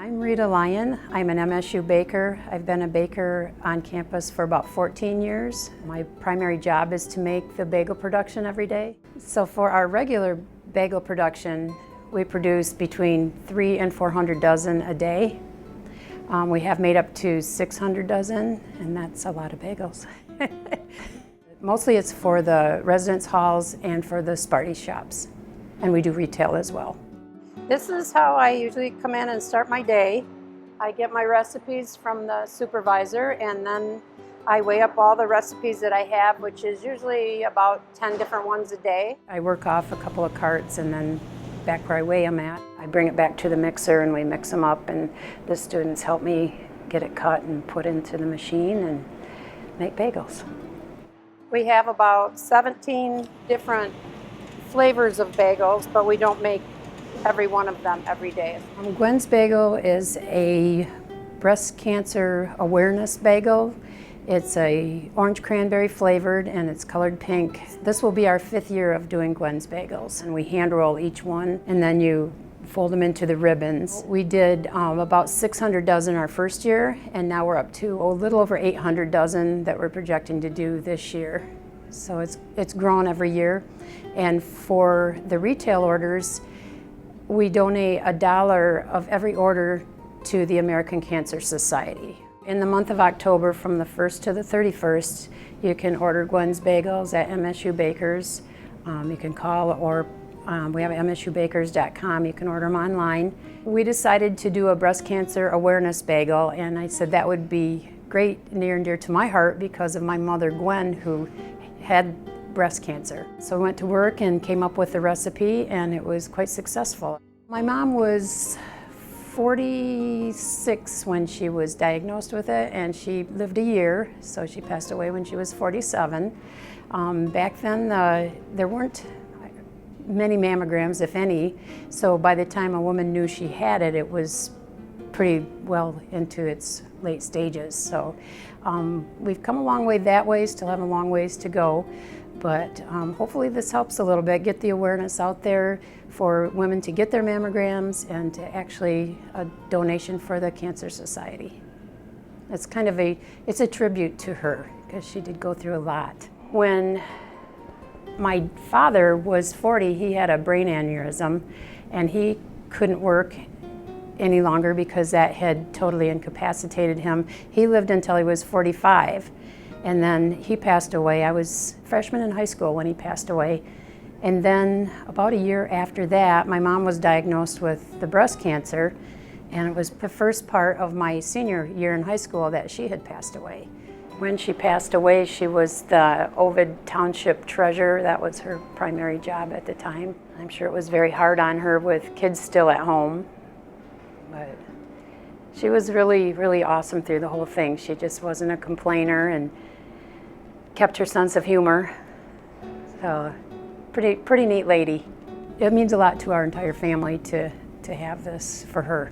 I'm Rita Lyon. I'm an MSU baker. I've been a baker on campus for about 14 years. My primary job is to make the bagel production every day. So for our regular bagel production, we produce between 300 and 400 dozen a day. We have made up to 600 dozen, and that's a lot of bagels. Mostly it's for the residence halls and for the Sparty shops, and we do retail as well. This is how I usually come in and start my day. I get my recipes from the supervisor, and then I weigh up all the recipes that I have, which is usually about 10 different ones a day. I work off a couple of carts, and then back where I weigh them at, I bring it back to the mixer and we mix them up, and the students help me get it cut and put into the machine and make bagels. We have about 17 different flavors of bagels, but we don't make every one of them every day. Gwen's Bagel is a breast cancer awareness bagel. It's a orange cranberry flavored and it's colored pink. This will be our 5th year of doing Gwen's Bagels, and we hand roll each one and then you fold them into the ribbons. We did about 600 dozen our first year, and now we're up to a little over 800 dozen that we're projecting to do this year. So it's grown every year. And for the retail orders, we donate $1 of every order to the American Cancer Society. In the month of October, from the 1st to the 31st, you can order Gwen's Bagels at MSU Bakers. You can call, or we have MSUBakers.com. You can order them online. We decided to do a breast cancer awareness bagel, and I said that would be great, near and dear to my heart, because of my mother, Gwen, who had breast cancer. So I went to work and came up with the recipe, and it was quite successful. My mom was 46 when she was diagnosed with it, and she lived a year, so she passed away when she was 47. Back then, there weren't many mammograms, if any, so by the time a woman knew she had it, it was pretty well into its late stages. So we've come a long way that way, still have a long ways to go. But hopefully this helps a little bit, get the awareness out there for women to get their mammograms, and to actually a donation for the Cancer Society. It's kind of it's a tribute to her, because she did go through a lot. When my father was 40, he had a brain aneurysm, and he couldn't work any longer because that had totally incapacitated him. He lived until he was 45. And then he passed away. I was a freshman in high school when he passed away. And then about a year after that, my mom was diagnosed with the breast cancer, and it was the first part of my senior year in high school that she had passed away. When she passed away, she was the Ovid Township treasurer. That was her primary job at the time. I'm sure it was very hard on her with kids still at home, but she was really, really awesome through the whole thing. She just wasn't a complainer and kept her sense of humor. So, pretty neat lady. It means a lot to our entire family to have this for her.